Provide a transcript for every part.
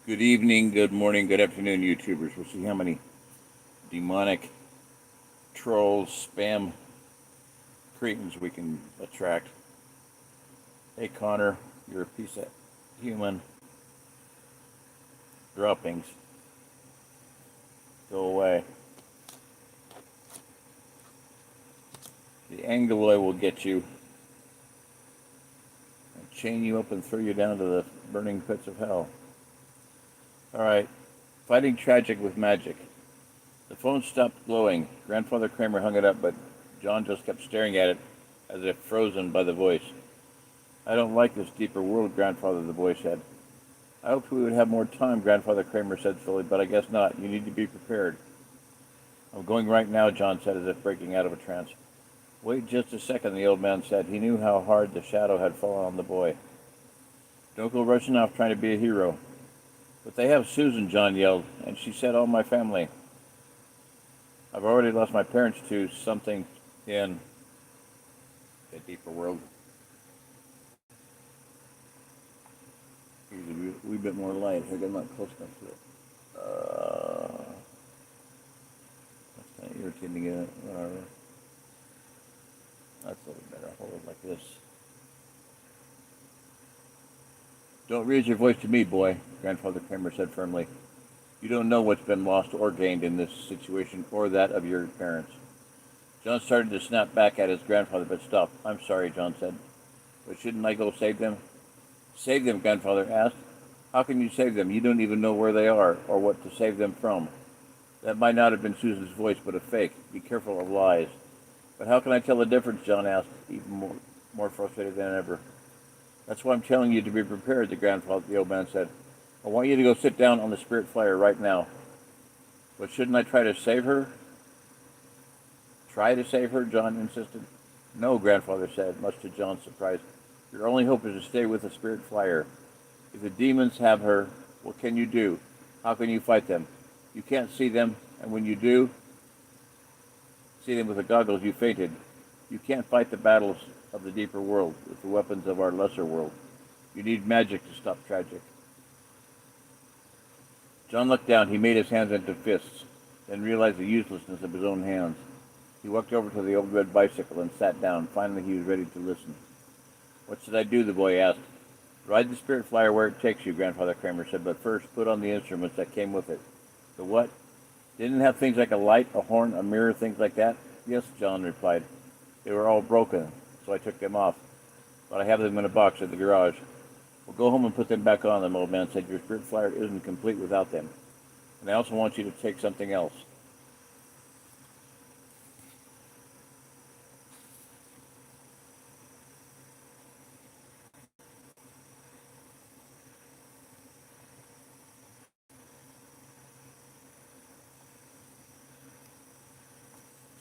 Good evening, good morning, good afternoon, YouTubers. We'll see how many demonic trolls, spam cretins we can attract. Hey, Connor, you're a piece of human droppings. Go away. The Angloy will get you and chain you up and throw you down to the burning pits of hell. All right, fighting tragic with magic. The phone stopped glowing. Grandfather Kramer hung it up, but John just kept staring at it as if frozen by the voice. I don't like this deeper world, Grandfather, the boy said. I hoped we would have more time, Grandfather Kramer said slowly, but I guess not. You need to be prepared. I'm going right now, John said, as if breaking out of a trance. Wait just a second, the old man said. He knew how hard the shadow had fallen on the boy. Don't go rushing off trying to be a hero. But they have Susan, John yelled, and she said all my family. I've already lost my parents to something in a deeper world. Here's a wee bit more light. Here, I'm not close enough to it. That's kind of irritating, isn't it? Whatever. That's a little better. Hold it like this. Don't raise your voice to me, boy, Grandfather Kramer said firmly. You don't know what's been lost or gained in this situation or that of your parents. John started to snap back at his grandfather, but stopped. I'm sorry, John said. But shouldn't I go save them? Save them, Grandfather asked. How can you save them? You don't even know where they are or what to save them from. That might not have been Susan's voice, but a fake. Be careful of lies. But how can I tell the difference, John asked, even more frustrated than ever. That's why I'm telling you to be prepared, the old man said. I want you to go sit down on the spirit flyer right now. But shouldn't I try to save her? Try to save her, John insisted. No, Grandfather said, much to John's surprise. Your only hope is to stay with the spirit flyer. If the demons have her, what can you do? How can you fight them? You can't see them, and when you do see them with the goggles, you fainted. You can't fight the battles of the deeper world with the weapons of our lesser world. You need magic to stop tragic. John looked down. He made his hands into fists, then realized the uselessness of his own hands. He walked over to the old red bicycle and sat down. Finally, he was ready to listen. What should I do? The boy asked. Ride the spirit flyer where it takes you, Grandfather Kramer said, but first put on the instruments that came with it. The what? Didn't it have things like a light, a horn, a mirror, things like that? Yes, John replied. They were all broken, so I took them off. But I have them in a box at the garage. Well, go home and put them back on, the old man said. Your spirit flyer isn't complete without them. And I also want you to take something else.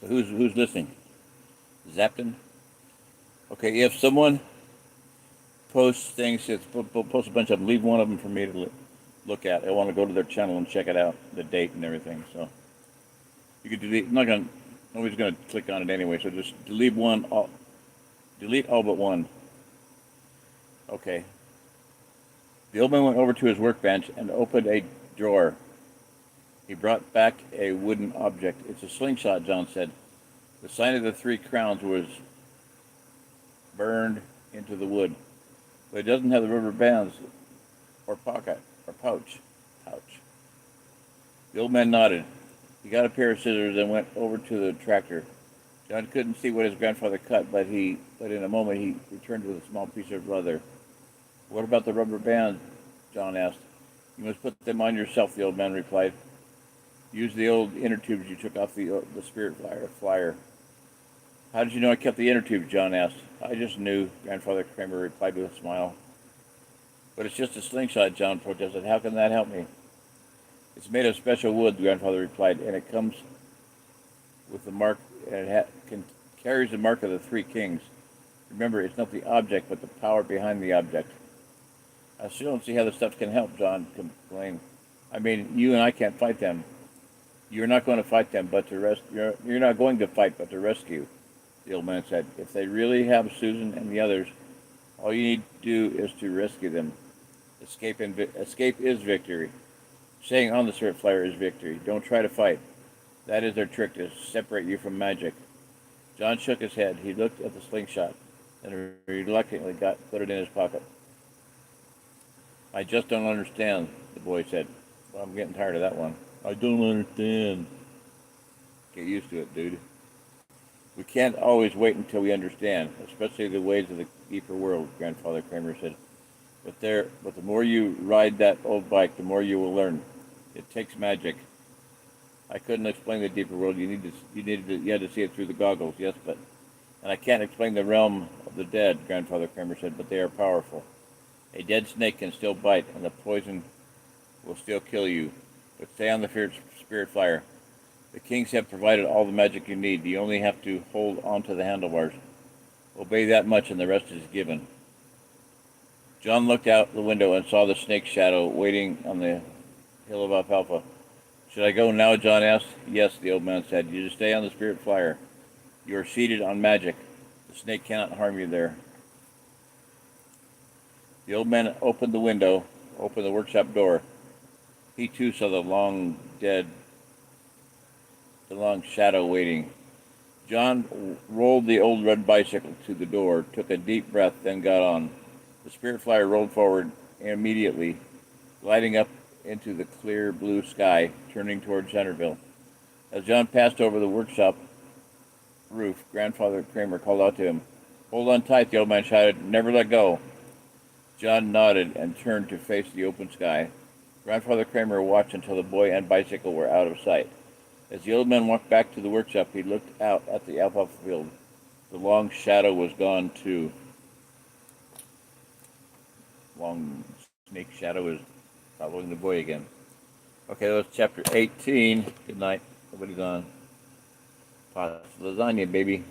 So who's listening? Zapton? Okay, if someone posts things, post a bunch of them, leave one of them for me to look at. I want to go to their channel and check it out, the date and everything. So you could delete. Nobody's gonna click on it anyway. So just delete delete all but one. Okay. The old man went over to his workbench and opened a drawer. He brought back a wooden object. It's a slingshot, John said. The sign of the three crowns was burned into the wood, but it doesn't have the rubber bands or pocket or pouch. The old man nodded. He got a pair of scissors and went over to the tractor. John couldn't see what his grandfather cut, but in a moment he returned with a small piece of leather. What about the rubber bands? John asked. You must put them on yourself, the old man replied. Use the old inner tubes you took off the spirit flyer. How did you know I kept the inner tubes? John asked. I just knew, Grandfather Kramer replied with a smile. But it's just a slingshot, John protested. How can that help me? It's made of special wood, Grandfather replied, and it comes with the mark, and carries the mark of the three kings. Remember, it's not the object, but the power behind the object. I still don't see how the stuff can help, John complained. I mean, you and I can't fight them. You're not going to fight them, but you're not going to fight, but to rescue, the old man said. If they really have Susan and the others, all you need to do is to rescue them. Escape is victory. Staying on the Spirit Flyer is victory. Don't try to fight. That is their trick, to separate you from magic. John shook his head. He looked at the slingshot and reluctantly put it in his pocket. I just don't understand, the boy said. Well, I'm getting tired of that one. I don't understand. Get used to it, dude. We can't always wait until we understand, especially the ways of the deeper world, Grandfather Kramer said. But the more you ride that old bike, the more you will learn. It takes magic. I couldn't explain the deeper world. You had to see it through the goggles, yes, and I can't explain the realm of the dead, Grandfather Kramer said, but they are powerful. A dead snake can still bite, and the poison will still kill you. But stay on the Spirit Flyer. The kings have provided all the magic you need. You only have to hold onto the handlebars. Obey that much, and the rest is given. John looked out the window and saw the snake shadow waiting on the hill of alfalfa. Should I go now? John asked. Yes, the old man said. You just stay on the Spirit Flyer. You are seated on magic. The snake cannot harm you there. The old man opened the workshop door. He too saw the long shadow waiting. John rolled the old red bicycle to the door, took a deep breath, then got on. The Spirit Flyer rolled forward immediately, gliding up into the clear blue sky, turning toward Centerville. As John passed over the workshop roof, Grandfather Kramer called out to him. Hold on tight, the old man shouted. Never let go. John nodded and turned to face the open sky. Grandfather Kramer watched until the boy and bicycle were out of sight. As the old man walked back to the workshop, he looked out at the alfalfa field. The long shadow was gone, too. Long snake shadow is following the boy again. Okay, that was chapter 18. Good night. Everybody's on. Pasta lasagna, baby.